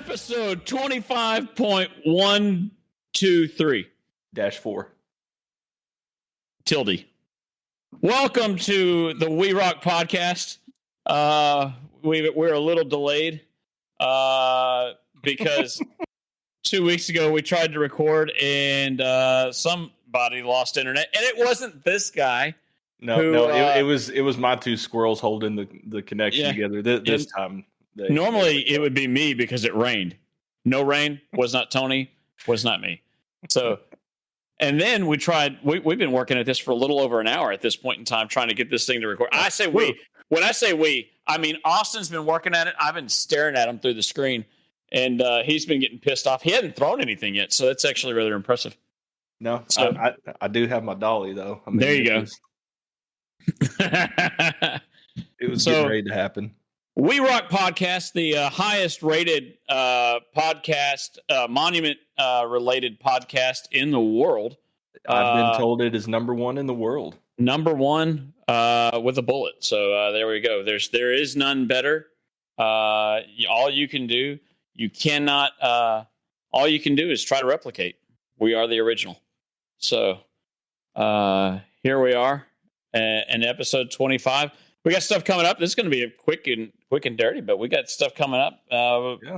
Episode 25.123-4. Tilde. Welcome to the We Rock podcast. We're a little delayed because 2 weeks ago we tried to record and somebody lost internet, and it wasn't this guy. It was my two squirrels holding the connection together this time. Normally it would be me because it rained. No rain was not Tony, was not me. So, and then we tried. We've been working at this for a little over an hour at this point in time, trying to get this thing to record. I say we. When I say we, I mean Austin's been working at it. I've been staring at him through the screen, and he's been getting pissed off. He hadn't thrown anything yet, so that's actually rather impressive. No, so, I do have my dolly though. I mean, there you go. It was getting ready to happen. We Rock Podcast, the highest rated podcast, monument related podcast in the world. I've been told it is number one in the world. Number one with a bullet. So there we go. There is none better. All you can do is try to replicate. We are the original. So here we are in episode 25. We got stuff coming up. This is going to be a quick and dirty, but we got stuff coming up.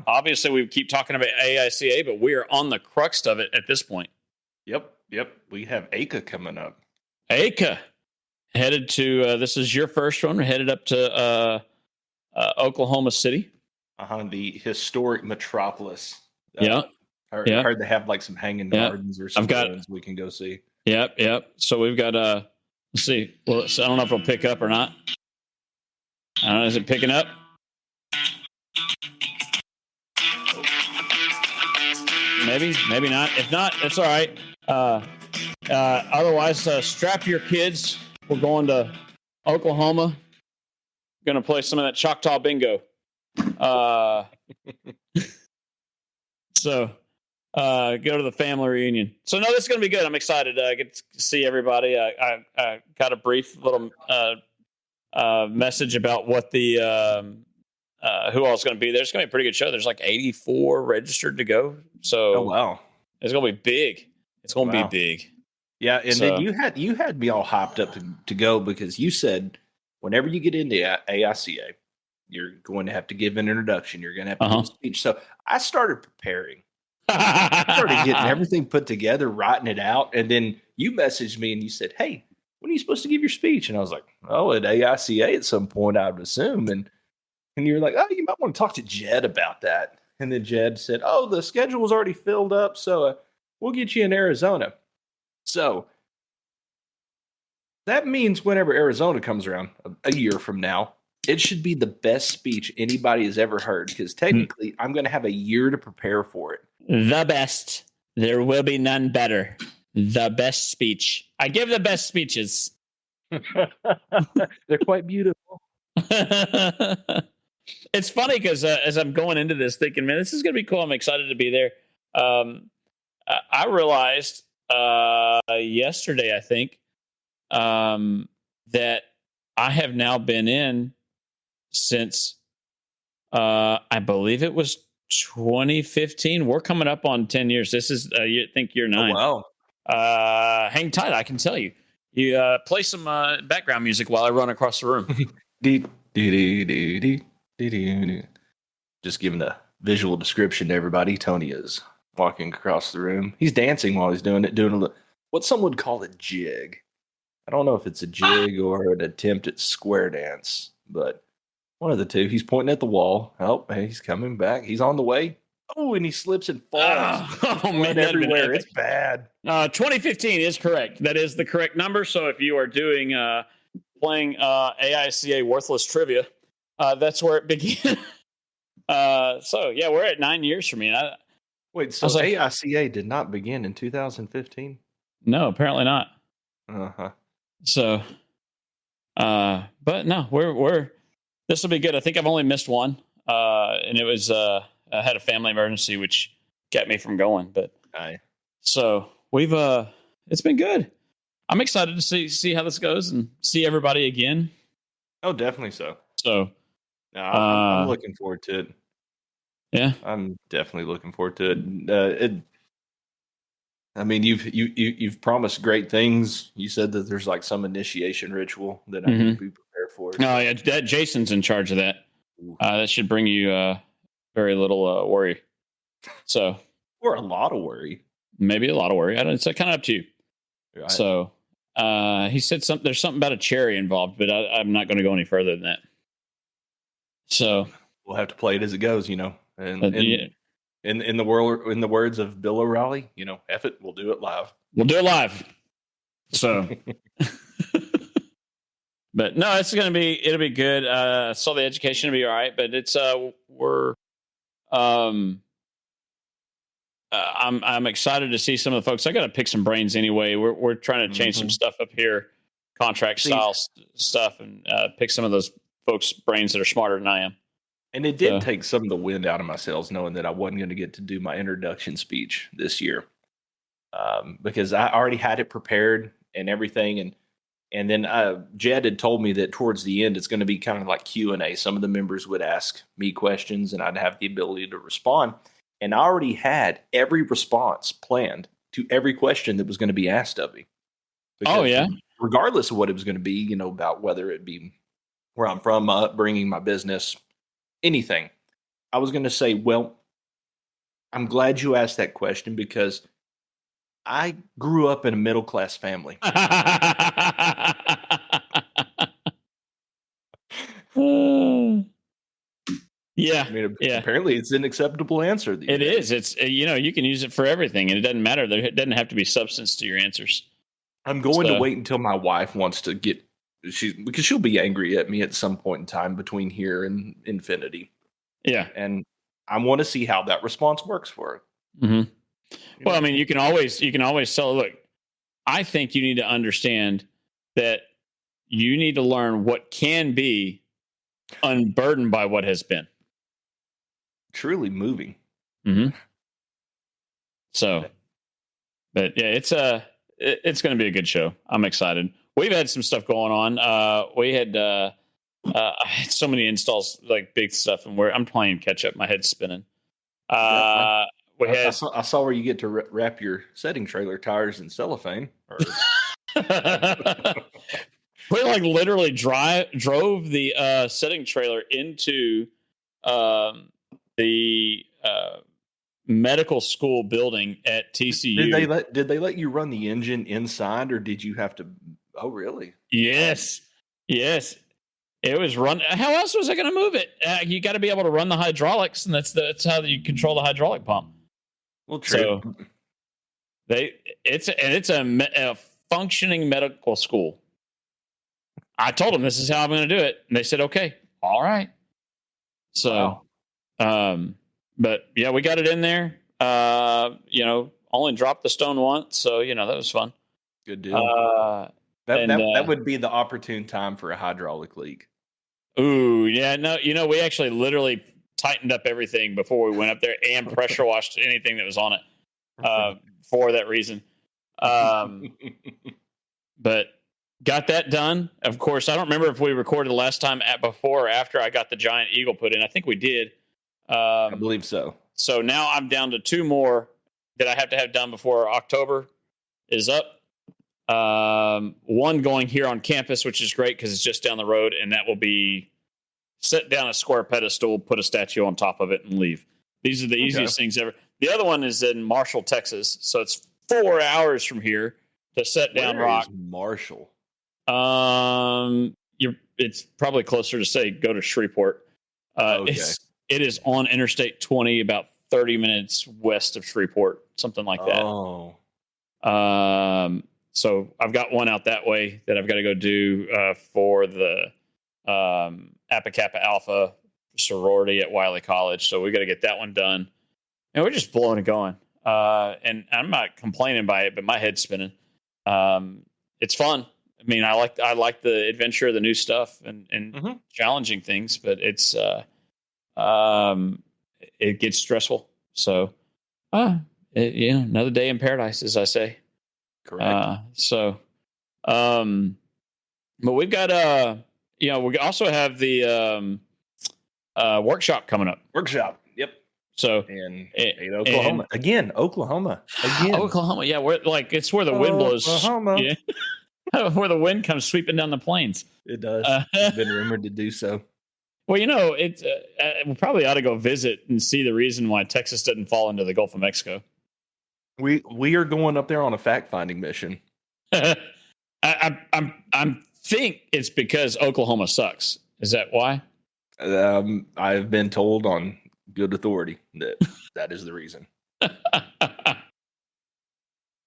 Obviously, we keep talking about AICA, but we are on the crux of it at this point. Yep. We have AICA coming up. AICA headed to. This is your first one. We're headed up to Oklahoma City. The historic metropolis. I heard they have like some hanging gardens or something we can go see. Yep. So we've got. Let's see. Well, I don't know if it'll pick up or not. I don't know. Is it picking up? Maybe not. If not, it's all right. Otherwise, strap your kids. We're going to Oklahoma. Going to play some of that Choctaw Bingo. So go to the family reunion. So no, this is going to be good. I'm excited. I get to see everybody. I got a brief little message about what the who all is going to be there. It's going to be a pretty good show. There's like 84 registered to go. So wow, it's going to be big. It's going to be big. Yeah, and then you had me all hopped up to go because you said whenever you get into AICA, you're going to have to give an introduction. You're going to have to give a speech. So I started preparing. I started getting everything put together, writing it out, and then you messaged me and you said, "Hey, when are you supposed to give your speech?" And I was like, "Oh, at AICA at some point, I would assume." And you were like, "Oh, you might want to talk to Jed about that." And then Jed said, "Oh, the schedule was already filled up, so we'll get you in Arizona." So that means whenever Arizona comes around a year from now, it should be the best speech anybody has ever heard because technically I'm going to have a year to prepare for it. The best. There will be none better. The best speech. I give the best speeches. They're quite beautiful. It's funny because as I'm going into this thinking, man, this is going to be cool. I'm excited to be there. I realized yesterday, I think, that I have now been in since I believe it was 2015. We're coming up on 10 years. This is, I think, year 9. Oh, wow. Hang tight. I can tell you. You play some background music while I run across the room. Just giving a visual description to everybody. Tony is walking across the room. He's dancing while he's doing it, doing what some would call a jig. I don't know if it's a jig or an attempt at square dance, but one of the two. He's pointing at the wall. Oh, he's coming back. He's on the way. Oh, and he slips and falls. Oh man, everywhere. It's bad. 2015 is correct. That is the correct number. So if you are doing playing AICA worthless trivia, that's where it began. So yeah, we're at 9 years for me. Wait, so AICA did not begin in 2015? No, apparently not. Uh-huh. So, but no, we're this will be good. I think I've only missed one, and it was I had a family emergency which kept me from going. But so we've it's been good. I'm excited to see how this goes and see everybody again. Oh, definitely so. So, no, I'm looking forward to it. Yeah. I'm definitely looking forward to it. I mean, you've promised great things. You said that there's like some initiation ritual that I need to be prepared for. Oh yeah, that Jason's in charge of that. Ooh. That should bring you very little worry. So, or a lot of worry. Maybe a lot of worry. I don't. It's kind of up to you. Right. So, he said there's something about a cherry involved, but I'm not going to go any further than that. So we'll have to play it as it goes, you know. And in the words of Bill O'Reilly, you know, F it, we'll do it live. We'll do it live. So, but no, it'll be good. So the education will be all right, but it's I'm excited to see some of the folks. I got to pick some brains anyway. We're trying to change some stuff up here, contract style stuff, and pick some of those folks' brains that are smarter than I am. And it did take some of the wind out of my sails knowing that I wasn't going to get to do my introduction speech this year, because I already had it prepared and everything. And then Jed had told me that towards the end, it's going to be kind of like Q&A. Some of the members would ask me questions and I'd have the ability to respond. And I already had every response planned to every question that was going to be asked of me. Oh, yeah. Regardless of what it was going to be, you know, about whether it be where I'm from, bringing my business, anything. I was going to say, well, I'm glad you asked that question because I grew up in a middle-class family. Yeah. I mean, apparently it's an acceptable answer. It is. It's, you know, you can use it for everything and it doesn't matter. There doesn't have to be substance to your answers. I'm going to wait until my wife wants to because she'll be angry at me at some point in time between here and infinity. Yeah. And I want to see how that response works for her. Mm-hmm. Well, I mean, you can always tell, look, I think you need to understand that you need to learn what can be unburdened by what has been. Truly moving. Mm-hmm. So, but yeah, it's going to be a good show. I'm excited. We've had some stuff going on. We had I had so many installs, like big stuff, and I'm playing catch up. My head's spinning. I saw where you get to wrap your setting trailer tires in cellophane. We like literally drove the setting trailer into the medical school building at TCU. Did they let you run the engine inside, or did you have to? Oh, really? Yes. It was run. How else was I going to move it? You got to be able to run the hydraulics, and that's how you control the hydraulic pump. Well, true. So it's a functioning medical school. I told them this is how I'm going to do it, and they said, "Okay, all right." So, but yeah, we got it in there. You know, only dropped the stone once, so you know that was fun. Good deal. That would be the opportune time for a hydraulic leak. Ooh, yeah, no, you know, we actually literally tightened up everything before we went up there and pressure washed anything that was on it for that reason. But got that done. Of course, I don't remember if we recorded the last time before or after I got the giant eagle put in. I think we did. I believe so. So now I'm down to 2 more that I have to have done before October is up. One going here on campus, which is great because it's just down the road, and that will be set down a square pedestal, put a statue on top of it, and leave. These are the easiest things ever. The other one is in Marshall, Texas, so it's 4 hours from here to set down rock. Where is Marshall? It's probably closer to say go to Shreveport. It is on Interstate 20, about 30 minutes west of Shreveport, something like that. Oh. So I've got one out that way that I've got to go do for the Alpha Kappa Alpha sorority at Wiley College. So we got to get that one done. And we're just blowing it going. And I'm not complaining by it, but my head's spinning. It's fun. I mean, I like the adventure of the new stuff and challenging things, but it's it gets stressful. So, another day in paradise, as I say. Correct. But we've got we also have the workshop coming up. Workshop. Yep. So and Oklahoma again. Oklahoma. Yeah, it's where the wind blows. Yeah, where the wind comes sweeping down the plains. It does. It's been rumored to do so. Well, it's we probably ought to go visit and see the reason why Texas doesn't fall into the Gulf of Mexico. We are going up there on a fact finding mission. I'm think it's because Oklahoma sucks. Is that why? I've been told on good authority that is the reason.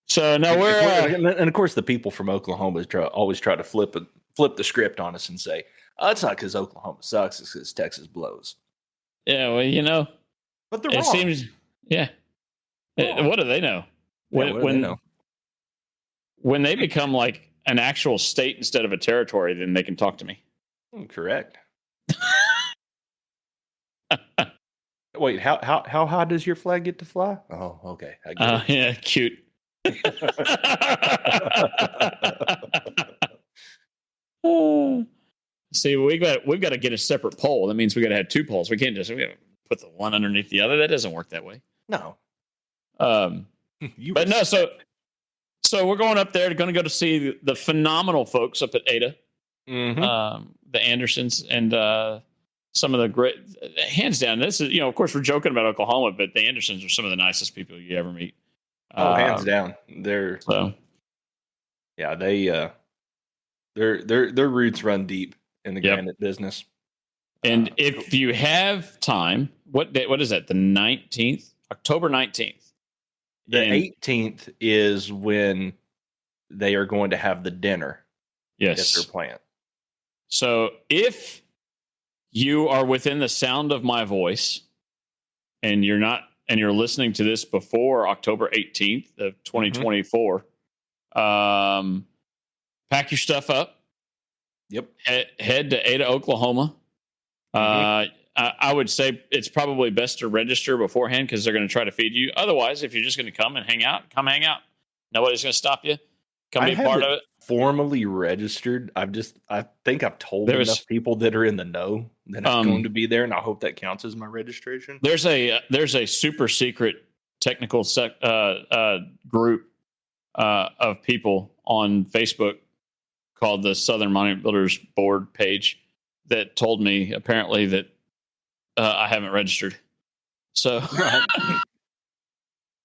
So now and of course the people from Oklahoma always try to flip the script on us and say, "Oh, it's not because Oklahoma sucks; it's because Texas blows." Yeah, well, but they're wrong. It seems, yeah. Wrong. What do they know? When they become like an actual state instead of a territory, then they can talk to me. Correct. Wait, how high does your flag get to fly? Oh, okay. I get it. Yeah, cute. See, we've got to get a separate pole. That means we got to have two poles. We can't just put the one underneath the other. That doesn't work that way. No. But no. So we're going up there. Going to go to see the phenomenal folks up at Ada, the Andersons, and some of the great. Hands down, this is of course we're joking about Oklahoma, but the Andersons are some of the nicest people you ever meet. Oh, hands down, they're yeah, their roots run deep in the granite business. And if you have time, what is that? The 19th, October 19th. The 18th is when they are going to have the dinner. Yes, at their plant. So if you are within the sound of my voice, and you're listening to this before October 18th of 2024, pack your stuff up. Yep. Head to Ada, Oklahoma. I would say it's probably best to register beforehand because they're going to try to feed you. Otherwise, if you're just going to come and hang out, come hang out. Nobody's going to stop you. Come be a part of it. Formally registered. I think I've told enough people that are in the know that I'm going to be there, and I hope that counts as my registration. There's a super secret technical group of people on Facebook called the Southern Monument Builders Board page that told me apparently that I haven't registered. So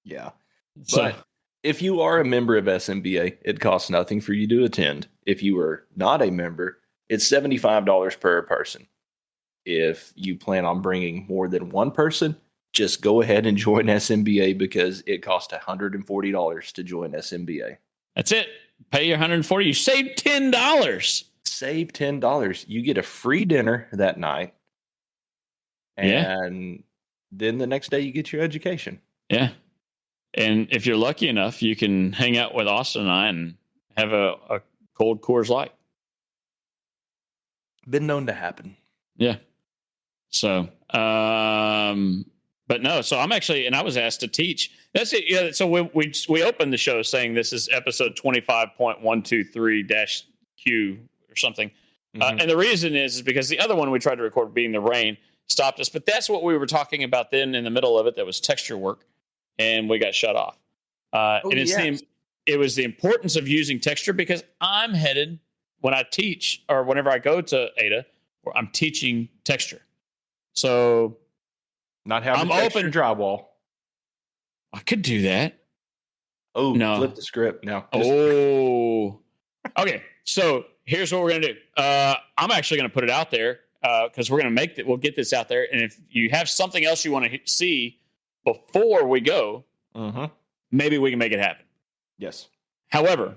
yeah, but if you are a member of SMBA, it costs nothing for you to attend. If you are not a member, it's $75 per person. If you plan on bringing more than one person, just go ahead and join SMBA because it costs $140 to join SMBA. That's it. Pay your $140. You save $10. Save $10. You get a free dinner that night. And then the next day you get your education. Yeah. And if you're lucky enough, you can hang out with Austin and I and have a cold Coors Light. Been known to happen. Yeah. So, but no, so I'm actually, and I was asked to teach. That's it. Yeah. So we opened the show saying this is episode 25.123-Q or something. And the reason is because the other one we tried to record, being the rain, stopped us. But that's what we were talking about then in the middle of it. That was texture work. And we got shut off. It was the importance of using texture because I'm headed, when I teach or whenever I go to Ada, where I'm teaching texture. So not having texture drywall. I could do that. Oh, no. Flip the script now. Oh, okay. So here's what we're going to do. I'm actually going to put it out there because we're going to we'll get this out there. And if you have something else you want to see before we go, maybe we can make it happen. Yes. However,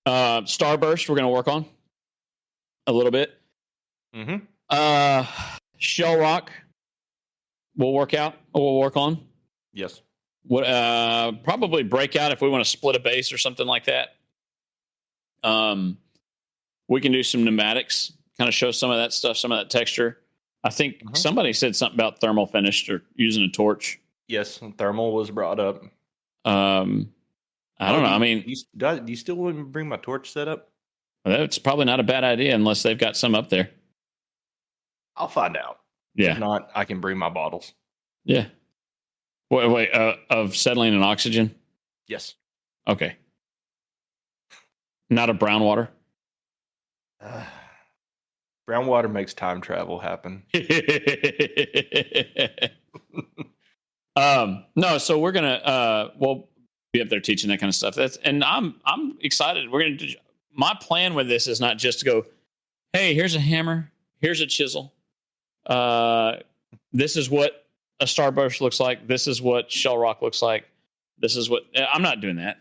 Starburst we're going to work on a little bit. Shell Rock we'll work on. Yes. What probably Breakout if we want to split a base or something like that. We can do some pneumatics, kind of show some of that stuff, some of that texture. I think somebody said something about thermal finished or using a torch. Yes, thermal was brought up. I don't know. I mean, do you still want to bring my torch setup? That's probably not a bad idea unless they've got some up there. I'll find out. Yeah. If not, I can bring my bottles. Yeah. Wait. Of settling in oxygen. Yes. Okay. Not a brown water. Brown water makes time travel happen. No, so we're gonna we'll be up there teaching that kind of stuff. And I'm excited. We're gonna do, my plan with this is not just to go, hey, here's a hammer, here's a chisel. This is what a starburst looks like. This is what shell rock looks like. This is what I'm not doing that.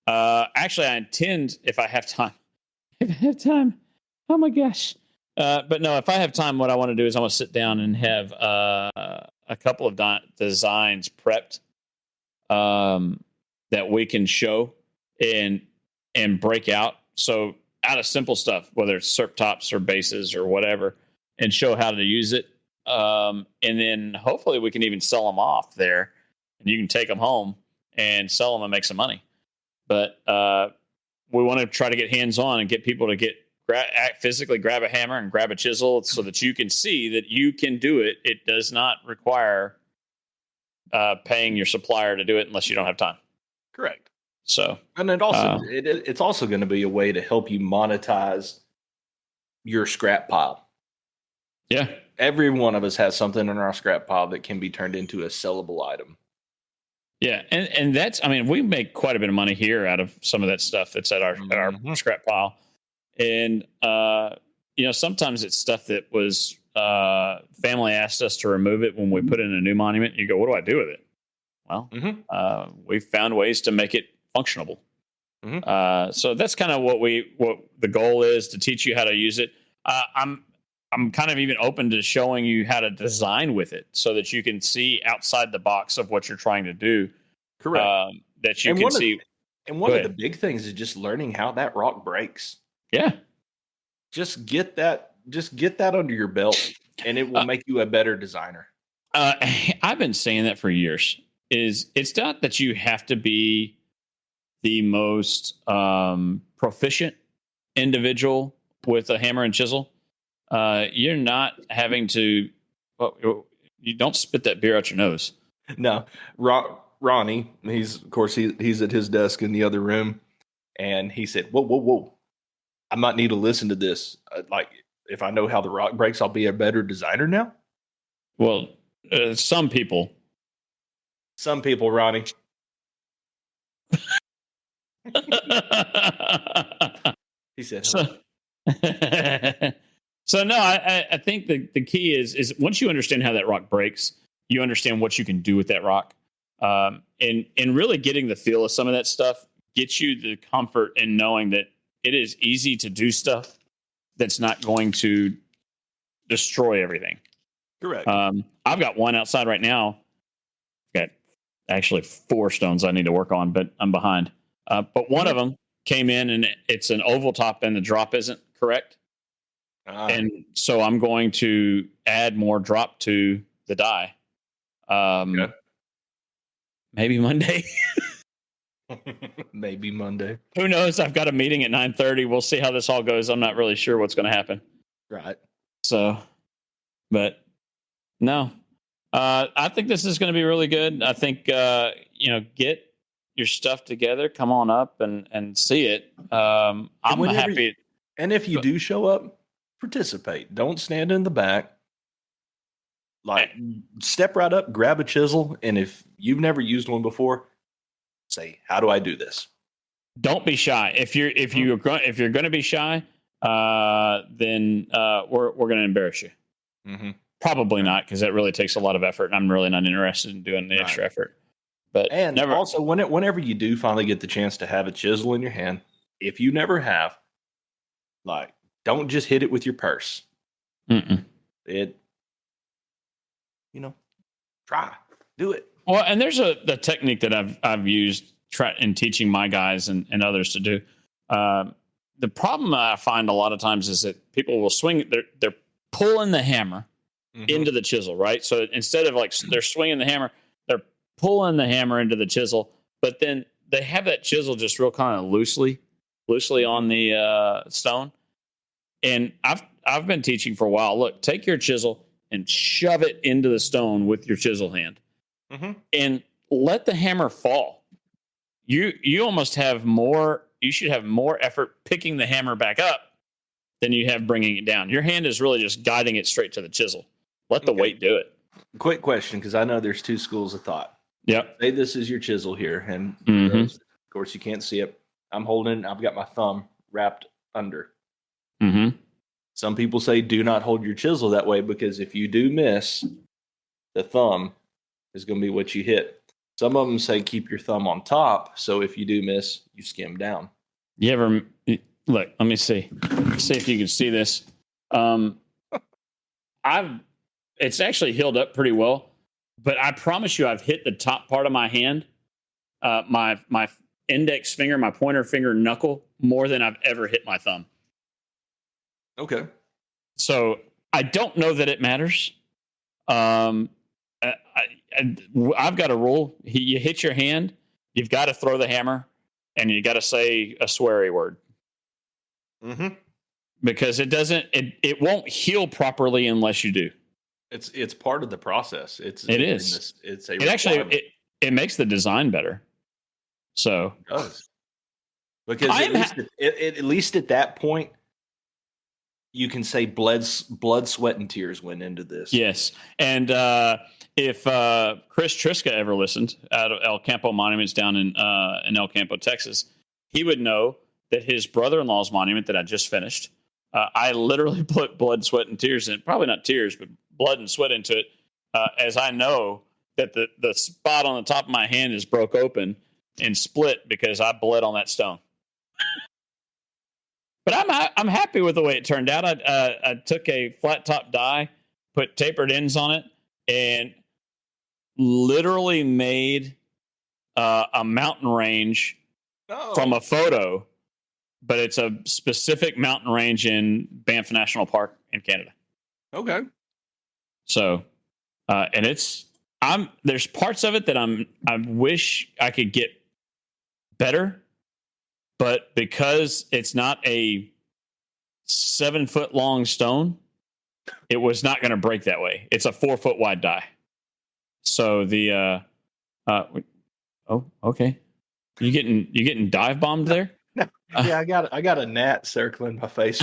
Actually, I intend if I have time. If I have time. Oh my gosh. But no, if I have time, what I want to do is I want to sit down and have a couple of designs prepped that we can show and break out. So out of simple stuff, whether it's SERP tops or bases or whatever, and show how to use it. And then hopefully we can even sell them off there, and you can take them home and sell them and make some money. But we want to try to get hands on and get people to physically grab a hammer and grab a chisel so that you can see that you can do it. It does not require paying your supplier to do it unless you don't have time. Correct. So, and it also it's also going to be a way to help you monetize your scrap pile. Yeah. Every one of us has something in our scrap pile that can be turned into a sellable item. Yeah, and that's, I mean, we make quite a bit of money here out of some of that stuff that's at our scrap pile. And sometimes it's stuff that was family asked us to remove it when we put in a new monument. You go, what do I do with it? Well, we found ways to make it functionable. So that's kind of what the goal is, to teach you how to use it. I'm kind of even open to showing you how to design with it so that you can see outside the box of what you're trying to do. Correct. That you can see. And one of the big things is just learning how that rock breaks. Yeah. Just get that under your belt, and it will make you a better designer. I've been saying that for years. It's not that you have to be the most proficient individual with a hammer and chisel. You're not having to. Well, you don't spit that beer out your nose. No, Ronnie. He's at his desk in the other room, and he said, "Whoa! I might need to listen to this. Like, if I know how the rock breaks, I'll be a better designer now." Well, some people, Ronnie. He said. So no, I think the key is once you understand how that rock breaks, you understand what you can do with that rock, and really getting the feel of some of that stuff gets you the comfort in knowing that it is easy to do stuff that's not going to destroy everything. Correct. I've got one outside right now. Got actually 4 stones I need to work on, but I'm behind. But one of them came in and it's an oval top and the drop isn't correct. And so I'm going to add more drop to the die. Maybe Monday. Maybe Monday. Who knows? I've got a meeting at 9:30. We'll see how this all goes. I'm not really sure what's going to happen. Right. So, but no, I think this is going to be really good. I think, get your stuff together, come on up and see it. I'm happy. And if you do show up, participate. Don't stand in the back. Like, step right up, grab a chisel, and if you've never used one before, say, "How do I do this?" Don't be shy. If you're going to be shy, then we're going to embarrass you. Probably not, because that really takes a lot of effort, and I'm really not interested in doing the extra effort. But also, whenever you do finally get the chance to have a chisel in your hand, if you never have, like, don't just hit it with your purse. Try, do it. Well, and there's the technique that I've used in teaching my guys and others to do. The problem I find a lot of times is that people will swing. They're pulling the hammer into the chisel, right? So instead of like they're swinging the hammer, they're pulling the hammer into the chisel. But then they have that chisel just real kind of loosely on the stone. And I've been teaching for a while. Look, take your chisel and shove it into the stone with your chisel hand. and let the hammer fall. You almost have more. You should have more effort picking the hammer back up than you have bringing it down. Your hand is really just guiding it straight to the chisel. Let the weight do it. Quick question, because I know there's two schools of thought. Yep. Say this is your chisel here, and of course you can't see it. I've got my thumb wrapped under. Some people say do not hold your chisel that way because if you do miss, the thumb is going to be what you hit. Some of them say keep your thumb on top, so if you do miss, you skim down. You ever look? Let me see. See if you can see this. It's actually healed up pretty well, but I promise you, I've hit the top part of my hand, my index finger, my pointer finger knuckle more than I've ever hit my thumb. Okay. So I don't know that it matters. I've got a rule. You hit your hand, you've got to throw the hammer, and you got to say a sweary word. Because it won't heal properly unless you do. It's part of the process. It makes the design better. So it does. Because at least at that point, you can say blood, sweat, and tears went into this. Yes. And if Chris Triska ever listened out of El Campo Monuments down in El Campo, Texas, he would know that his brother-in-law's monument that I just finished, I literally put blood, sweat, and tears in it. Probably not tears, but blood and sweat into it, as I know that the spot on the top of my hand is broke open and split because I bled on that stone. But I'm happy with the way it turned out. I took a flat top die, put tapered ends on it, and literally made a mountain range from a photo. But it's a specific mountain range in Banff National Park in Canada. Okay. So, and there's parts of it that I wish I could get better. But because it's not a 7-foot long stone, it was not going to break that way. It's a 4-foot wide die. So okay. You getting dive bombed there? Yeah, I got a gnat circling my face.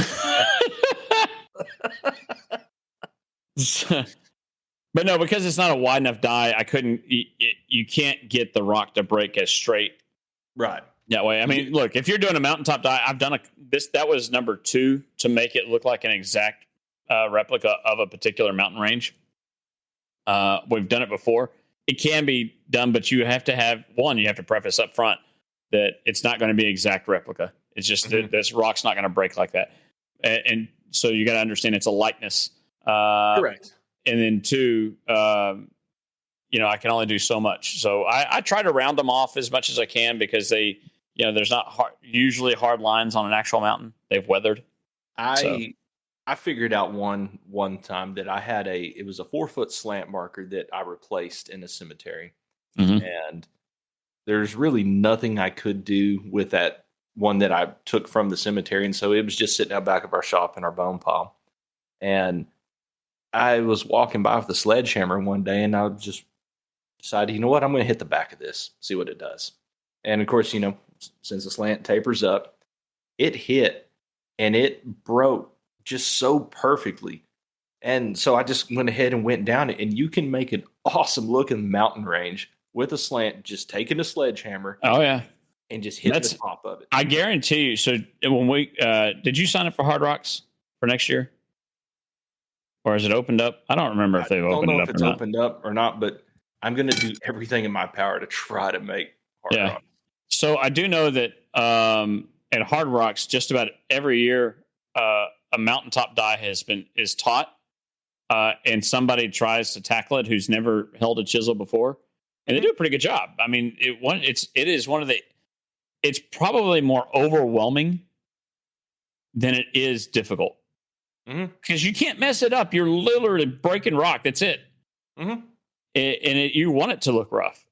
But no, because it's not a wide enough die, I couldn't. You can't get the rock to break as straight. Right. That way. I mean, look, if you're doing a mountaintop die, I've done that was number 2 to make it look like an exact replica of a particular mountain range. We've done it before. It can be done, but you have to have you have to preface up front that it's not going to be exact replica. It's just that this rock's not going to break like that. And so you got to understand it's a likeness. Correct. And then 2, I can only do so much. So I try to round them off as much as I can because there's not usually hard lines on an actual mountain. They've weathered. I figured out one time that I had it was a 4-foot slant marker that I replaced in a cemetery. And there's really nothing I could do with that one that I took from the cemetery. And so it was just sitting out back of our shop in our bone pile. And I was walking by with a sledgehammer one day and I just decided, you know what, I'm going to hit the back of this, see what it does. And of course, since the slant tapers up, it hit and it broke just so perfectly. And so I just went ahead and went down it. And you can make an awesome looking mountain range with a slant, just taking a sledgehammer. Oh, yeah. And just hitting the top of it. I guarantee you. So when did you sign up for Hard Rocks for next year? Or is it opened up? I don't remember if they've opened it up or not. I don't know if it's opened up or not, but I'm going to do everything in my power to try to make Hard Rocks. So I do know that at Hard Rocks, just about every year, a mountaintop die is taught, and somebody tries to tackle it who's never held a chisel before, and they do a pretty good job. I mean, it's probably more overwhelming than it is difficult. Because you can't mess it up. You're literally breaking rock. That's it. And you want it to look rough.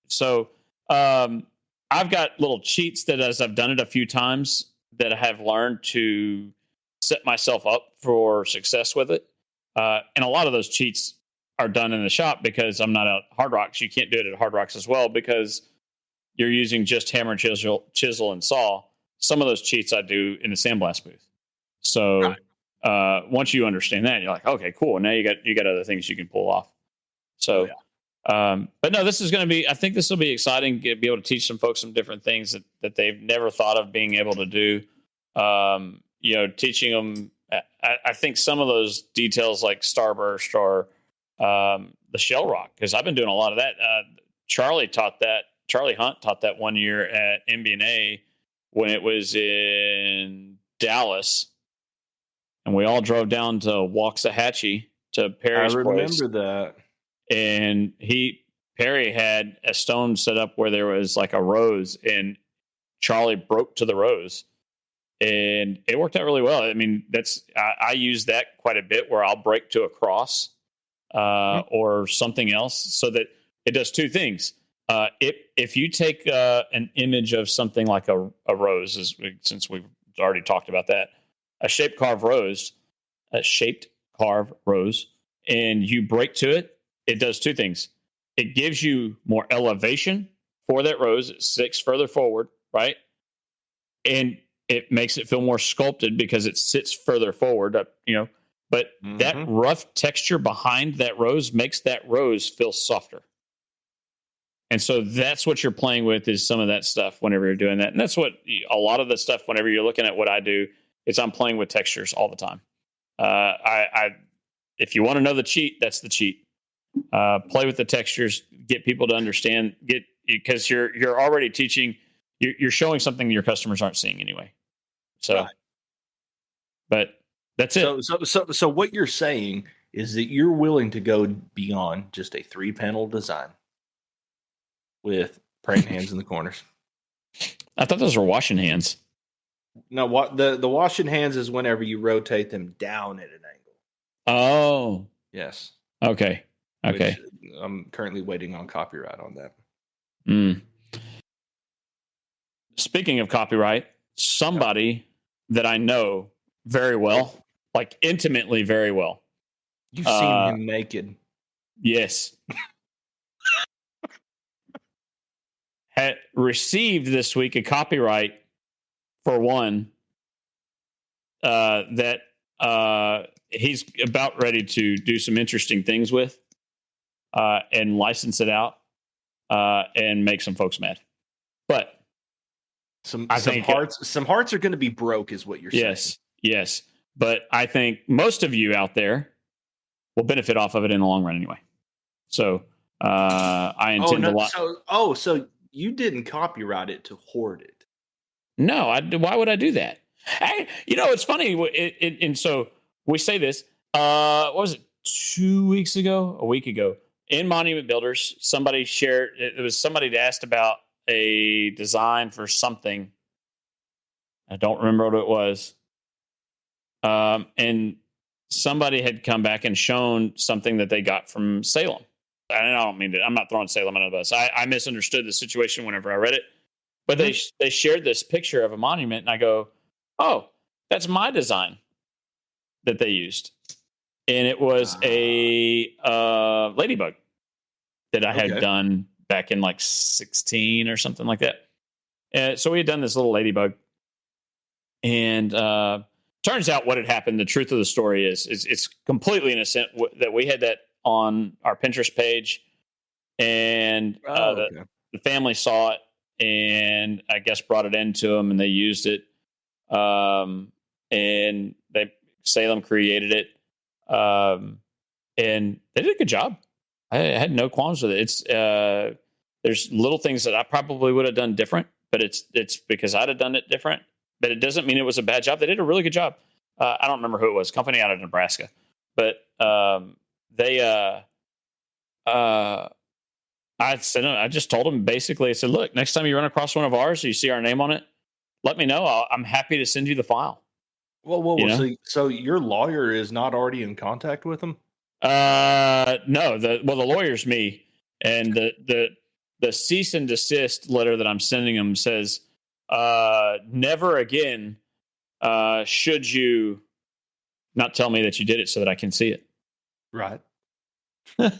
So I've got little cheats that as I've done it a few times that I have learned to set myself up for success with it. And a lot of those cheats are done in the shop because I'm not at Hard Rocks. You can't do it at Hard Rocks as well because you're using just hammer, chisel, and saw. Some of those cheats I do in the sandblast booth. So once you understand that, you're like, okay, cool. Now you got other things you can pull off. So, but no, this is going to be. I think this will be exciting. Be able to teach some folks some different things that they've never thought of being able to do. Teaching them. I think some of those details like starburst or the shell rock, because I've been doing a lot of that. Charlie Hunt taught that 1 year at MBNA when it was in Dallas, and we all drove down to Waxahachie to Perry's place. I remember that. And Perry had a stone set up where there was like a rose, and Charlie broke to the rose, and it worked out really well. I mean, I use that quite a bit where I'll break to a cross or something else, so that it does two things. If you take an image of something like a rose, since we've already talked about that, a shaped carved rose, and you break to it, it does two things. It gives you more elevation for that rose. It sticks further forward, right? And it makes it feel more sculpted because it sits further forward, But that rough texture behind that rose makes that rose feel softer. And so that's what you're playing with, is some of that stuff whenever you're doing that. And that's what a lot of the stuff, whenever you're looking at what I do, is I'm playing with textures all the time. If you want to know the cheat, that's the cheat. Play with the textures, get people to understand, because you're already teaching, you're showing something your customers aren't seeing anyway. So, but that's it. So what you're saying is that you're willing to go beyond just a 3-panel design with praying hands in the corners. I thought those were washing hands. No, what the washing hands is whenever you rotate them down at an angle. Oh, yes. Okay. Which I'm currently waiting on copyright on that. Speaking of copyright, somebody that I know very well, like intimately very well. You've seen him naked. Yes. Had received this week a copyright for one that he's about ready to do some interesting things with and license it out and make some folks mad. But some hearts are going to be broke, is what you're saying. Yes. But I think most of you out there will benefit off of it in the long run anyway. So I intend to. So you didn't copyright it to hoard it? No, why would I do that? It's funny. And so we say this. What was it? 2 weeks ago? A week ago? In Monument Builders, somebody shared. It was somebody that asked about a design for something. I don't remember what it was. And somebody had come back and shown something that they got from Salem. I don't mean to. I'm not throwing Salem under the bus. I misunderstood the situation whenever I read it. But they shared this picture of a monument, and I go, "Oh, that's my design that they used," and it was a ladybug that I had done back in like 16 or something like that. So we had done this little ladybug, and turns out what had happened. The truth of the story is it's completely innocent. That we had that on our Pinterest page, and the family saw it. And I guess brought it into them, and they used it. And Salem created it, and they did a good job. I had no qualms with it. It's there's little things that I probably would have done different, but it's because I'd have done it different. But it doesn't mean it was a bad job. They did a really good job. I don't remember who it was. Company out of Nebraska, but they. I just told them basically, I said, look, next time you run across one of ours or you see our name on it, let me know. I'm happy to send you the file. So your lawyer is not already in contact with them? No, the lawyer's me. And the cease and desist letter that I'm sending them says, never again should you not tell me that you did it so that I can see it. Right. I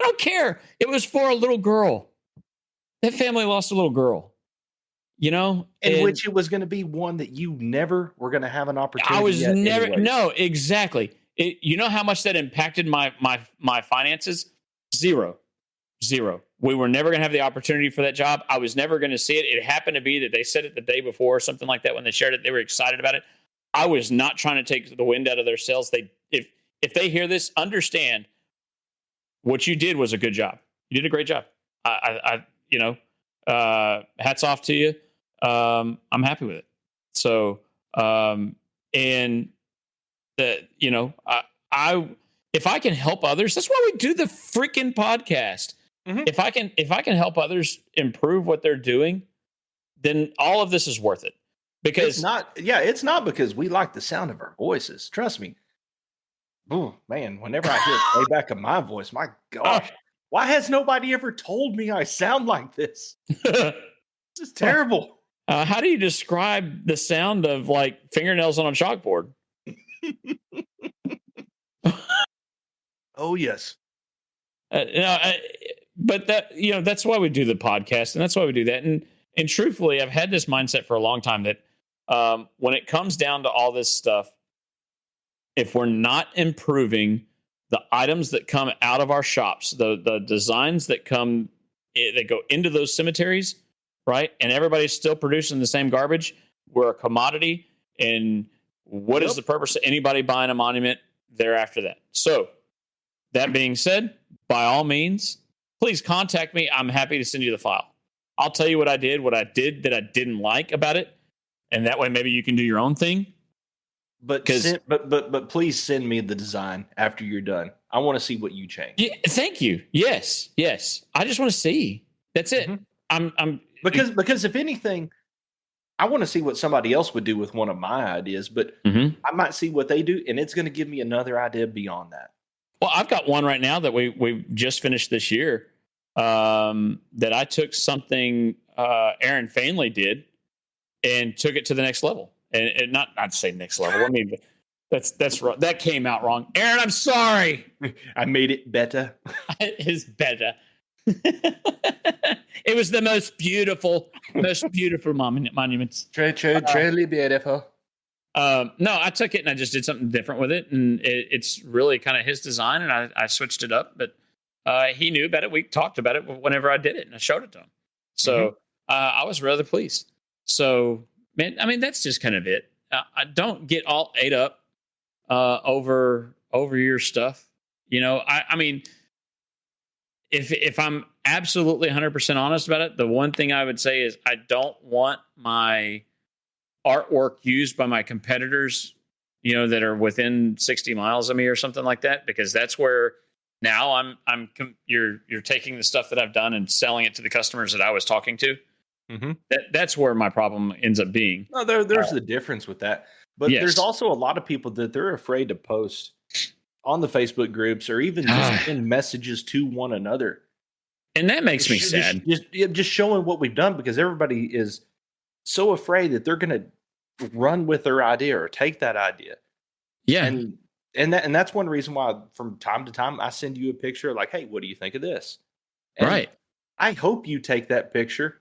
don't care. It was for a little girl. That family lost a little girl, you know? In which it was going to be one that you never were going to have an opportunity. I was never, anyways. no, exactly. You know how much that impacted my finances? Zero. We were never going to have the opportunity for that job. I was never going to see it. It happened to be that they said it the day before or something like that. When they shared it, they were excited about it. I was not trying to take the wind out of their sails. If they hear this, understand what you did was a good job. You did a great job. Hats off to you. I'm happy with it. So, and that, if I can help others, that's why we do the freaking podcast. Mm-hmm. If I can help others improve what they're doing, then all of this is worth it. Because it's not because we like the sound of our voices. Trust me. Oh man, whenever I hear playback of my voice, my gosh, why has nobody ever told me I sound like this? This is terrible. How do you describe the sound of like fingernails on a chalkboard? Oh yes. But that's why we do the podcast, and that's why we do that. And truthfully, I've had this mindset for a long time that when it comes down to all this stuff, if we're not improving the items that come out of our shops, the designs that go into those cemeteries, right? And everybody's still producing the same garbage, we're a commodity. And what is the purpose of anybody buying a monument thereafter that? So that being said, by all means, please contact me. I'm happy to send you the file. I'll tell you what I did that I didn't like about it. And that way maybe you can do your own thing. But please send me the design after you're done. I want to see what you change. Yeah, thank you. Yes. I just want to see. That's it. Mm-hmm. Because if anything, I want to see what somebody else would do with one of my ideas, but I might see what they do, and it's going to give me another idea beyond that. Well, I've got one right now that we just finished this year. That I took something Aaron Fainley did and took it to the next level. And not to say next level. I mean, that's wrong. That came out wrong. Aaron, I'm sorry. I made it better. It's better. It was the most beautiful monuments. Truly beautiful. No, I took it and I just did something different with it, and it's really kind of his design, and I switched it up. But he knew about it. We talked about it whenever I did it, and I showed it to him. So I was rather pleased. So, man, I mean, that's just kind of it. I don't get all ate up over your stuff. I mean, if I'm absolutely 100% honest about it, the one thing I would say is I don't want my artwork used by my competitors, that are within 60 miles of me or something like that, because that's where now you're taking the stuff that I've done and selling it to the customers that I was talking to. Mm-hmm. That's where my problem ends up being. No, there's the difference with that. But there's also a lot of people that they're afraid to post on the Facebook groups or even just send messages to one another. And that makes me sad. Just showing what we've done, because everybody is so afraid that they're going to run with their idea or take that idea. Yeah. And that's one reason why from time to time I send you a picture like, hey, what do you think of this? And right. I hope you take that picture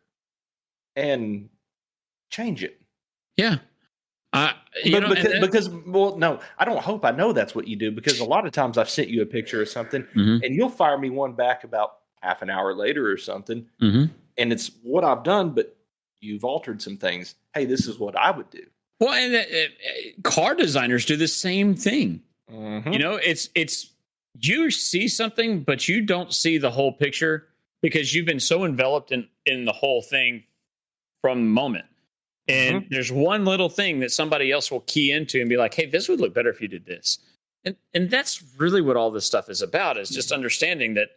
and change it. Yeah. No, I don't hope. I know that's what you do, because a lot of times I've sent you a picture of something and you'll fire me one back about half an hour later or something. And it's what I've done, but you've altered some things. Hey, this is what I would do. Well, and car designers do the same thing. It's you see something, but you don't see the whole picture because you've been so enveloped in the whole thing from the moment. And there's one little thing that somebody else will key into and be like, hey, this would look better if you did this. And that's really what all this stuff is about, is just understanding that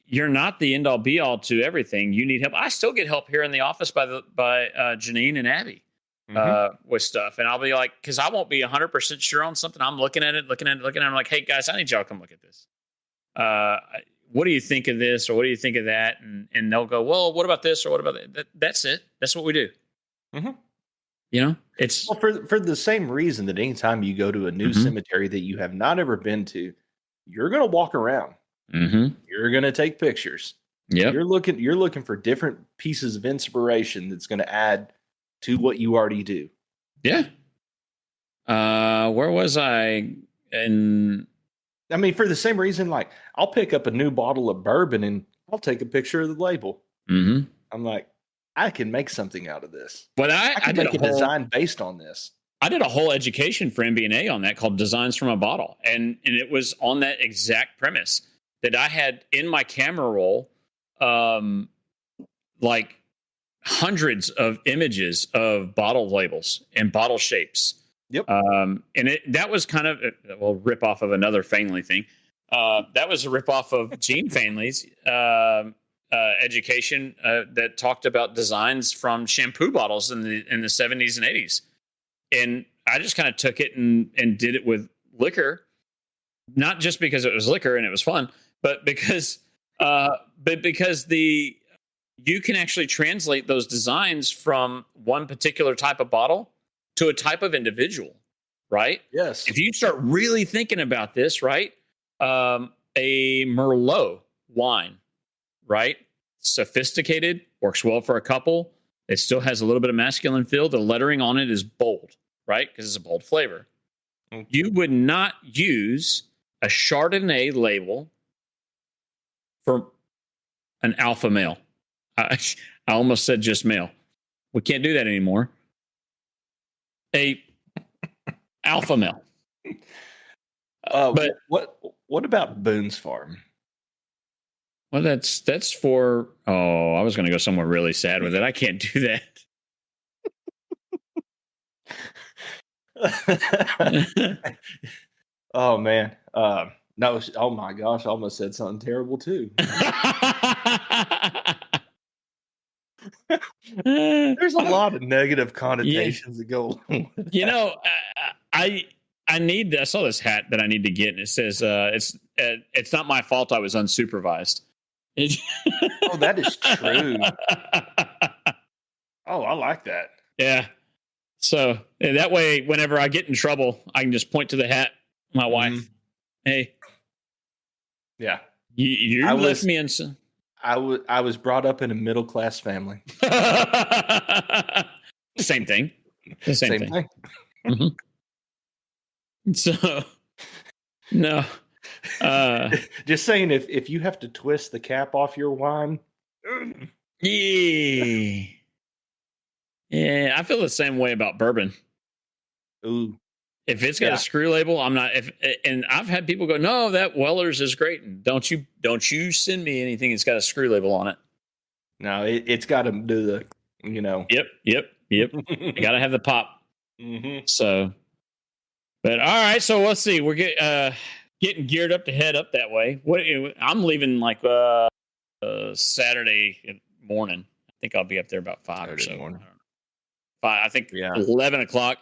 you're not the end all be all to everything. You need help. I still get help here in the office by Janine and Abby with stuff. And I'll be like, because I won't be 100% sure on something. I'm looking at it. I'm like, hey, guys, I need y'all to come look at this. What do you think of this? Or what do you think of that? And they'll go, well, what about this? Or what about that? That's it. That's what we do. It's for the same reason that anytime you go to a new cemetery that you have not ever been to, you're going to walk around. You're going to take pictures. Yep. You're looking for different pieces of inspiration that's going to add to what you already do. Yeah. Where was I? And I mean, for the same reason, like I'll pick up a new bottle of bourbon and I'll take a picture of the label. I'm like, I can make something out of this. But I can make a design based on this. I did a whole education for MBA on that called Designs from a Bottle. And it was on that exact premise that I had in my camera roll, like hundreds of images of bottle labels and bottle shapes. Yep. And that was kind of a rip off of another Fainley thing. That was a rip off of Gene Fainley's education that talked about designs from shampoo bottles in the 70s and 80s. And I just kind of took it and did it with liquor, not just because it was liquor and it was fun, but because you can actually translate those designs from one particular type of bottle to a type of individual, right? Yes. If you start really thinking about this, right? A Merlot wine, right? Sophisticated, works well for a couple. It still has a little bit of masculine feel. The lettering on it is bold, right? Because it's a bold flavor. You would not use a Chardonnay label for an alpha male. I almost said just male. We can't do that anymore. A alpha male. But what about Boone's Farm? Well, that's for. Oh, I was going to go somewhere really sad with it. I can't do that. Oh man. No. Oh my gosh! I almost said something terrible too. There's a lot of negative connotations that go along with that. You know, I saw this hat that I need to get, and it says it's not my fault I was unsupervised. Oh, that is true. Oh, I like that. Yeah. So that way, whenever I get in trouble, I can just point to the hat. My wife, hey, yeah, you left me in. I was brought up in a middle class family. Same thing. The same thing. So, no. Just saying, if you have to twist the cap off your wine, yeah, I feel the same way about bourbon. Ooh, if it's got a screw label, I'm not. And I've had people go, "No, that Weller's is great." And don't you send me anything that's got a screw label on it. No, it's got to do the, Yep. You got to have the pop. So, but all right. So let's see. We're getting geared up to head up that way. I'm leaving like Saturday morning. I think I'll be up there about 5 Saturday or so. Morning. 5. I think 11 o'clock.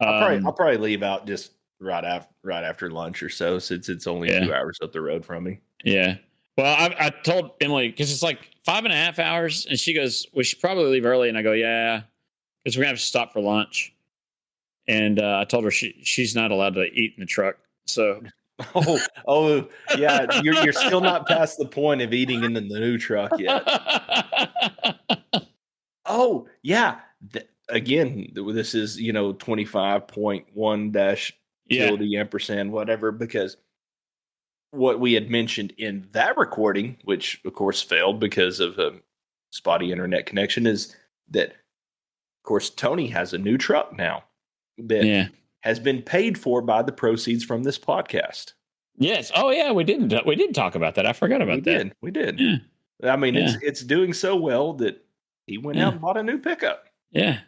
I'll probably leave out just right after lunch or so, since it's only 2 hours up the road from me. Yeah. Well, I told Emily, because it's like 5.5 hours, and she goes, "We should probably leave early." And I go, "Yeah," because we're gonna have to stop for lunch. And I told her she's not allowed to eat in the truck. So. Oh, yeah. You're still not past the point of eating in the new truck yet. Oh, yeah. Again, this is 25.1 utility ampersand whatever, because what we had mentioned in that recording, which of course failed because of a spotty internet connection, is that of course Tony has a new truck now that has been paid for by the proceeds from this podcast. Yes. Oh yeah, we did talk about that. I forgot about that. We did. Yeah. I mean, it's doing so well that he went out and bought a new pickup. Yeah.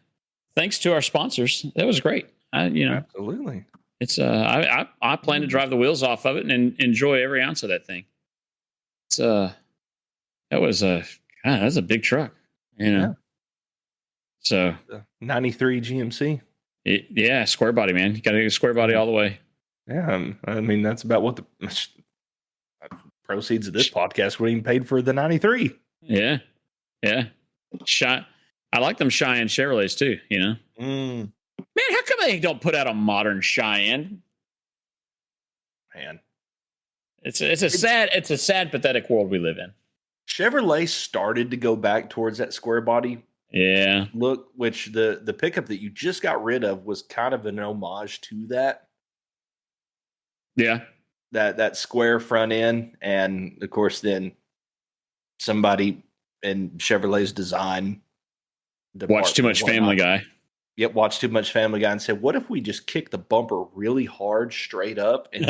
Thanks to our sponsors. That was great. Absolutely. It's I plan to drive the wheels off of it and enjoy every ounce of that thing. It's that's a big truck, Yeah. So 93 GMC. Square body, man. You got to do square body all the way. Yeah, I mean that's about what the proceeds of this podcast would even paid for the 93. Yeah. I like them Cheyenne Chevrolets too. come they don't put out a modern Cheyenne? Man, it's a sad, pathetic world we live in. Chevrolet started to go back towards that square body look, which the pickup that you just got rid of was kind of an homage to that. Yeah. That square front end, and of course then somebody in Chevrolet's design watched too much Family Guy. Yep, watched too much Family Guy and said, what if we just kick the bumper really hard straight up? And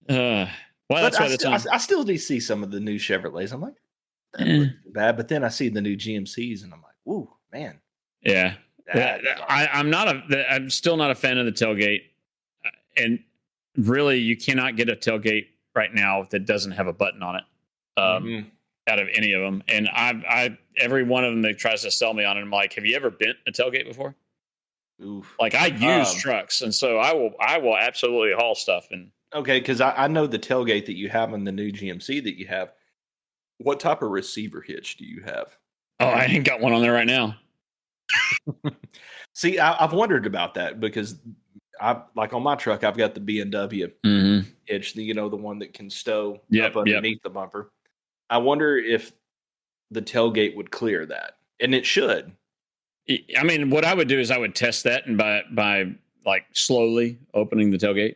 well, that's I still do see some of the new Chevrolets. I'm like, that looks bad. But then I see the new GMCs and I'm like, ooh, man. Yeah. I'm still not a fan of the tailgate. And really, you cannot get a tailgate right now that doesn't have a button on it. Out of any of them. And I every one of them that tries to sell me on it, I'm like, have you ever bent a tailgate before? Oof. Like, I use trucks, and so I will absolutely haul stuff. And okay, because I know the tailgate that you have in the new GMC that you have. What type of receiver hitch do you have? Oh, I ain't got one on there right now. See, I've wondered about that because like on my truck, I've got the B&W hitch, the one that can stow up underneath the bumper. I wonder if the tailgate would clear that, and it should. I mean, what I would do is I would test that, and by like slowly opening the tailgate.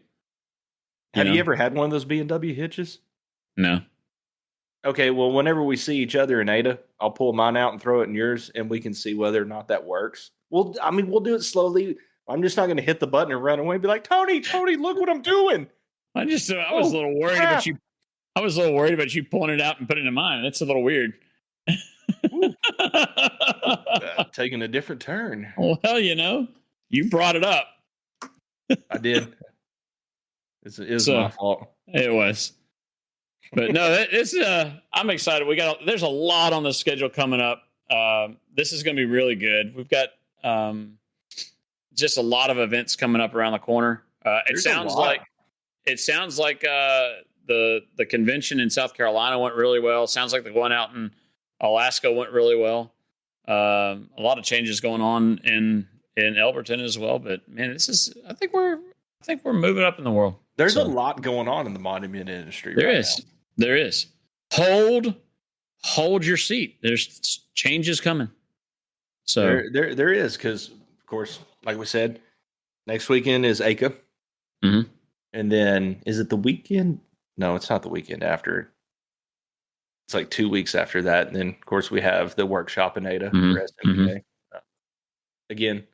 Have you ever had one of those B&W hitches? No. Okay, well, whenever we see each other in Ada, I'll pull mine out and throw it in yours, and we can see whether or not that works. We'll do it slowly. I'm just not going to hit the button and run away and be like, Tony, look what I'm doing. I was a little worried about you. I was a little worried about you pulling it out and putting it in mine. That's a little weird. Taking a different turn. Well, you brought it up. I did. It was my fault. It was. But no, I'm excited. There's a lot on the schedule coming up. This is going to be really good. We've got just a lot of events coming up around the corner. It sounds like the convention in South Carolina went really well. Sounds like the one out in Alaska went really well. A lot of changes going on in Elberton as well. But man, I think we're moving up in the world. There's a lot going on in the monument industry. There is. Hold your seat. There's changes coming. So there is, because of course, like we said, next weekend is ACA. Mm-hmm. And then is it the weekend? No, it's not the weekend after. It's like 2 weeks after that. And then of course we have the workshop in Ada for SMPA. Again,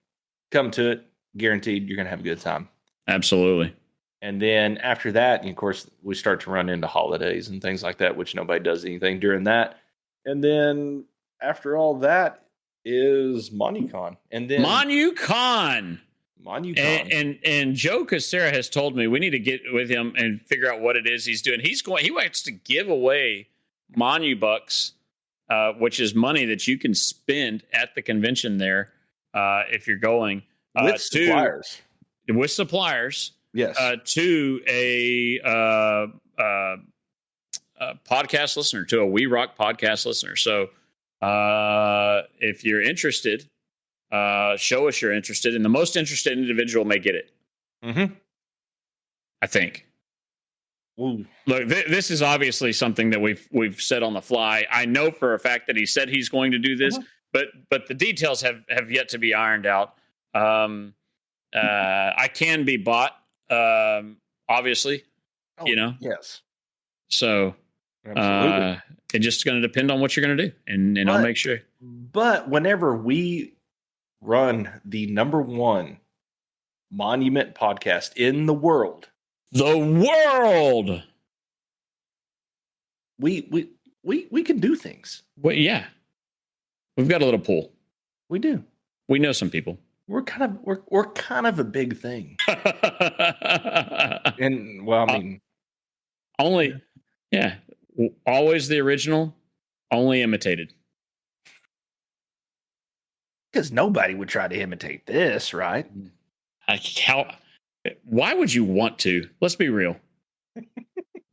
come to it. Guaranteed you're going to have a good time. Absolutely. And then after that, and of course, we start to run into holidays and things like that, which nobody does anything during that. And then after all that is MonuCon. And then MonuCon. And Joe Casera has told me we need to get with him and figure out what it is he's doing. He wants to give away MonuBucks, which is money that you can spend at the convention there if you're going with suppliers. With suppliers. Yes. To a podcast listener, to a We Rock podcast listener. So if you're interested, show us you're interested, and the most interested individual may get it. Mm-hmm. I think. Ooh. Look, this is obviously something that we've said on the fly. I know for a fact that he said he's going to do this, but the details have yet to be ironed out. I can be bought. Obviously, yes. So, it's just going to depend on what you're going to do, and I'll make sure. But whenever we run the #1 monument podcast in the world, we can do things. Well, yeah, we've got a little pull. We do. We know some people. We're kind of a big thing. And well, I mean, always the original, only imitated. Because nobody would try to imitate this, right? Why would you want to? Let's be real.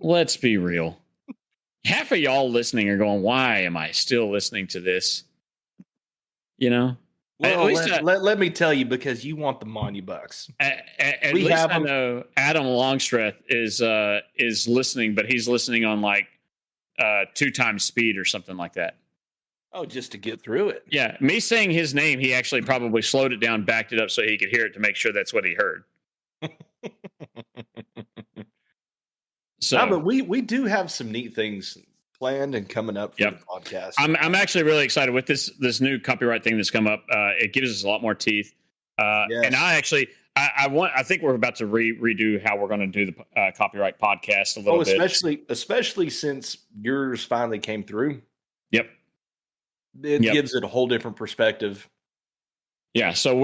Let's be real. Half of y'all listening are going, why am I still listening to this? Well, let me tell you, because you want the money bucks. At least I know Adam Longstreth is listening, but he's listening on like 2 times speed or something like that. Oh, just to get through it. Yeah, me saying his name, he actually probably slowed it down, backed it up so he could hear it to make sure that's what he heard. So, but we do have some neat things planned and coming up for the podcast. I'm actually really excited with this new copyright thing that's come up. It gives us a lot more teeth. Yes. And I think we're about to redo how we're going to do the copyright podcast a little bit. Especially since yours finally came through. Yep. It gives it a whole different perspective. Yeah. So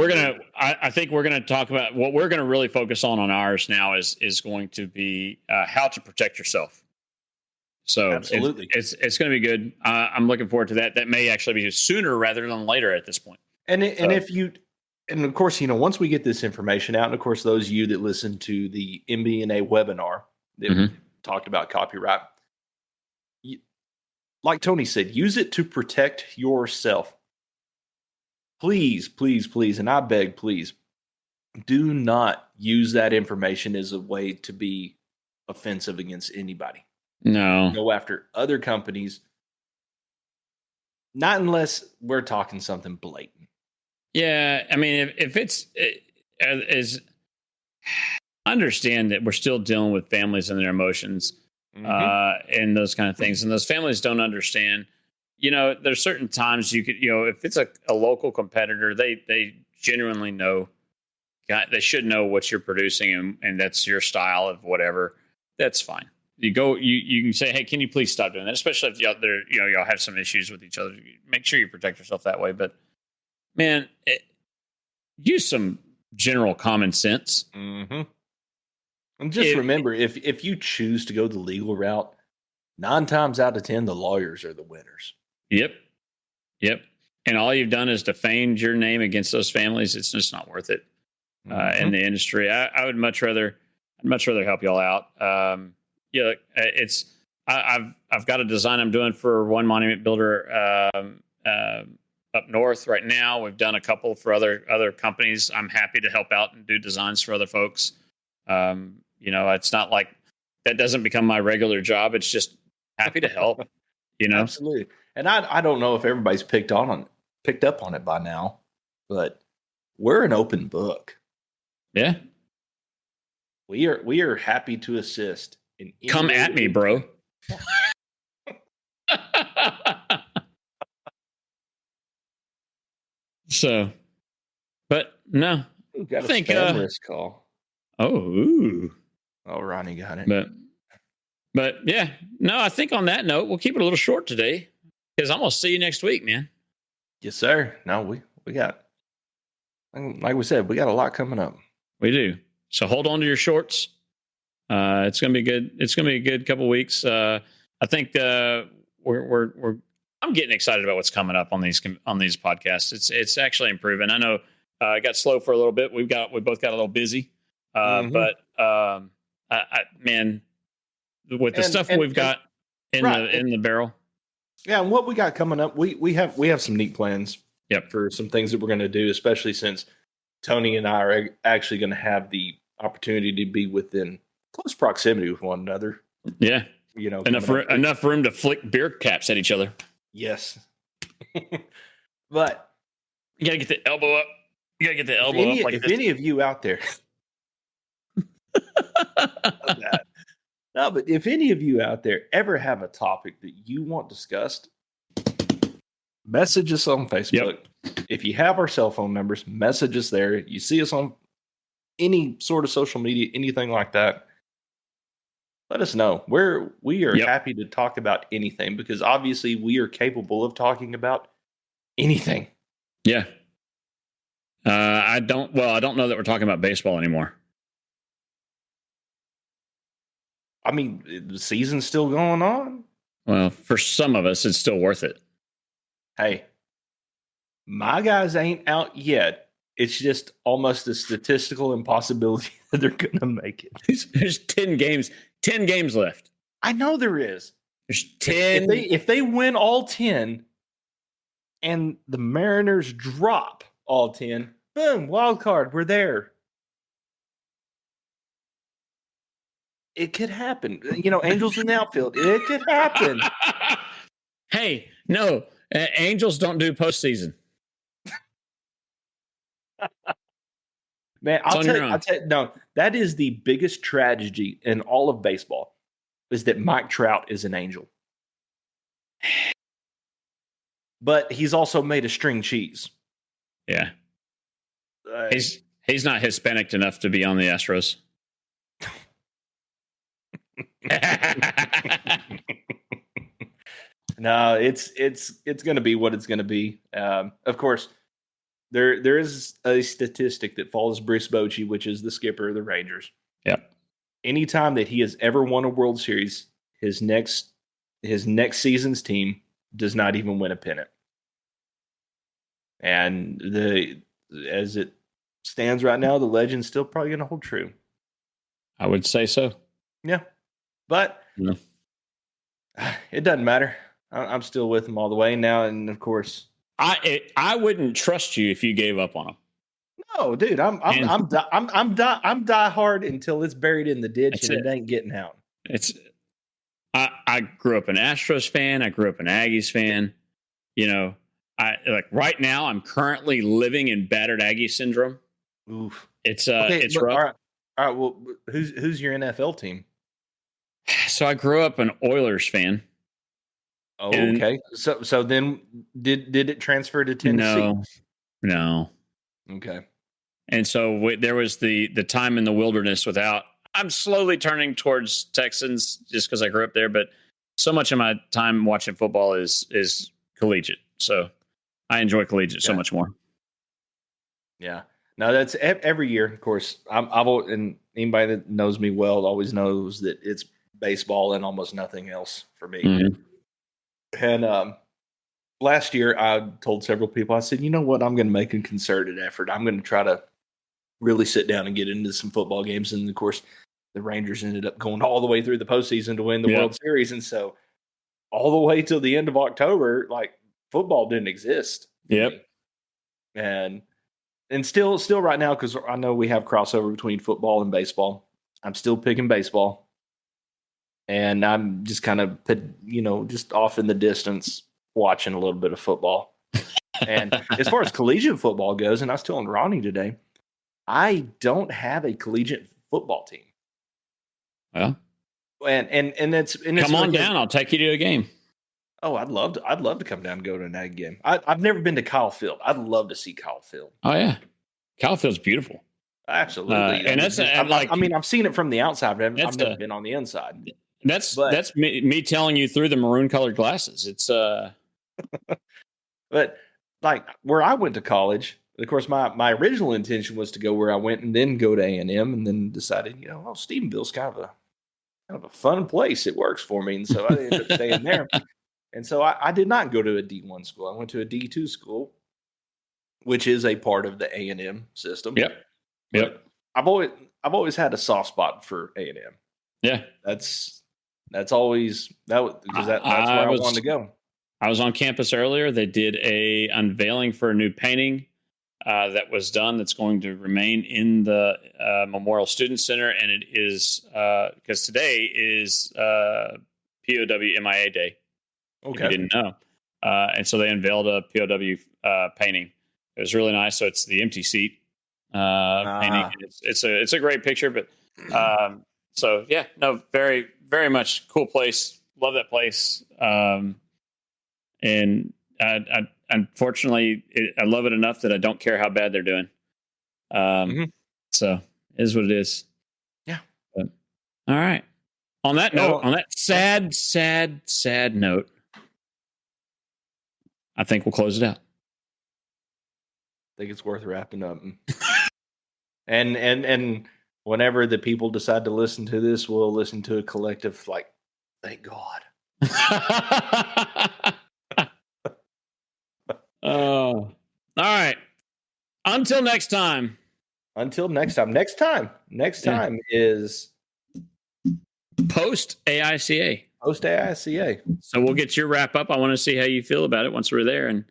I think we're going to talk about what we're going to really focus on ours now is going to be how to protect yourself. So absolutely, it's going to be good. I'm looking forward to that. That may actually be sooner rather than later at this point. And of course, once we get this information out, and of course, those of you that listen to the MBNA webinar that talked about copyright, like Tony said, use it to protect yourself. Please, please, please, and I beg, please, do not use that information as a way to be offensive against anybody. No. Go after other companies, not unless we're talking something blatant. Yeah, I mean, if it's understand that we're still dealing with families and their emotions and those kind of things, and those families don't understand. There's certain times you could, if it's a local competitor, they genuinely know, they should know what you're producing, and that's your style of whatever. That's fine. You can say, hey, can you please stop doing that? Especially if y'all have some issues with each other. Make sure you protect yourself that way. But man, use some general common sense. Mm-hmm. And just remember, if you choose to go the legal route, 9 times out of 10, the lawyers are the winners. Yep. And all you've done is defamed your name against those families. It's just not worth it in the industry. I would much rather help y'all out. I've got a design I'm doing for one monument builder up north right now. We've done a couple for other companies. I'm happy to help out and do designs for other folks. It's not like that doesn't become my regular job. It's just happy to help. Absolutely. And I don't know if everybody's picked up on it by now, but we're an open book. Yeah. We are happy to assist. Come at me, bro. So, but no, I think risk call. Oh, Ronnie got it. But yeah, no, I think on that note, we'll keep it a little short today because I'm gonna see you next week, man. Yes, sir. No, we got, like we said, we got a lot coming up. We do. So hold on to your shorts. It's gonna be good. It's gonna be a good couple of weeks. I think I'm getting excited about what's coming up on these podcasts. It's actually improving. I know it got slow for a little bit. We both got a little busy, but man, with the stuff we've got in the barrel. Yeah, and what we got coming up, we have some neat plans. Yep. For some things that we're going to do, especially since Tony and I are actually going to have the opportunity to be within close proximity with one another. Yeah. Enough room to flick beer caps at each other. Yes. But you got to get the elbow up. If any of you out there No, but if any of you out there ever have a topic that you want discussed, message us on Facebook. Yep. If you have our cell phone numbers, message us there. You see us on any sort of social media, anything like that, let us know. We are happy to talk about anything because obviously we are capable of talking about anything. Yeah. I don't know that we're talking about baseball anymore. I mean, the season's still going on. Well, for some of us, it's still worth it. Hey, my guys ain't out yet. It's just almost a statistical impossibility that they're going to make it. There's 10 games left. I know there is. There's 10. If they win all 10 and the Mariners drop all 10. Boom, wild card. We're there. It could happen. Angels in the outfield. It could happen. Hey, no, Angels don't do postseason. Man, I'll tell you, no, that is the biggest tragedy in all of baseball is that Mike Trout is an Angel. But he's also made a string cheese. Yeah. He's not Hispanic enough to be on the Astros. No, it's going to be what it's going to be. Of course, there is a statistic that follows Bruce Bochy, which is the skipper of the Rangers. Yep. Anytime that he has ever won a World Series, his next season's team does not even win a pennant. And as it stands right now, the legend's still probably going to hold true. I would say so. Yeah. But it doesn't matter. I'm still with him all the way now. And of course, I wouldn't trust you if you gave up on him. No, dude, I'm die hard until it's buried in the ditch and it ain't getting out. I grew up an Astros fan. I grew up an Aggies fan. Right now I'm currently living in battered Aggie syndrome. Oof. It's rough. All right. Well, who's your NFL team? So I grew up an Oilers fan. Oh, okay. So then did it transfer to Tennessee? No. Okay. And so there was the time in the wilderness without. I'm slowly turning towards Texans just because I grew up there, but so much of my time watching football is collegiate. So I enjoy collegiate so much more. Yeah. No, that's every year. Of course, and anybody that knows me well always knows that it's baseball and almost nothing else for me. Mm-hmm. And last year, I told several people, I said, you know what? I'm going to make a concerted effort. I'm going to try to really sit down and get into some football games. And of course, the Rangers ended up going all the way through the postseason to win the World Series. And so all the way till the end of October, football didn't exist. Yep. And still right now, because I know we have crossover between football and baseball, I'm still picking baseball. And I'm just kind of, just off in the distance watching a little bit of football. And as far as collegiate football goes, and I was telling Ronnie today, I don't have a collegiate football team. Well, and it's come on down. I'll take you to a game. Oh, I'd love to come down and go to an Ag game. I've never been to Kyle Field. I'd love to see Kyle Field. Oh yeah, Kyle Field's beautiful. Absolutely, and that's I've seen it from the outside, but I've never been on the inside. That's me telling you through the maroon colored glasses. It's but where I went to college, of course, my original intention was to go where I went and then go to A&M, and then decided, Stephenville's kind of a fun place. It works for me, and so I ended up staying there. And so I did not go to a D1 school. I went to a D2 school, which is a part of the A&M system. Yep. But I've always had a soft spot for A&M. Yeah, that's always that's where I wanted to go. I was on campus earlier. They did a unveiling for a new painting that was done. That's going to remain in the Memorial Student Center, and it is because today is POW MIA Day. Okay. If you didn't know. And so they unveiled a POW painting. It was really nice. So it's the empty seat painting. It's a great picture, but so yeah, no, very, very much cool place. Love that place. And I unfortunately, I love it enough that I don't care how bad they're doing. So it is what it is. Yeah. But, all right. On that note, on that sad note, I think we'll close it out. I think it's worth wrapping up. And whenever the people decide to listen to this, we'll listen to a collective thank God. All right. Until next time. Next time is post AICA. So we'll get your wrap up. I want to see how you feel about it once we're there, and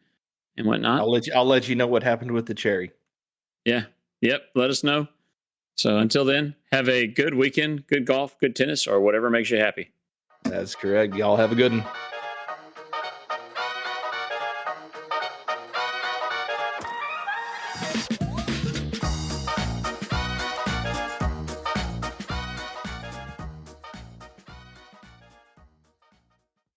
and whatnot. I'll let you know what happened with the cherry. Yeah. Yep. Let us know. So until then, have a good weekend, good golf, good tennis, or whatever makes you happy. That's correct. Y'all have a good one.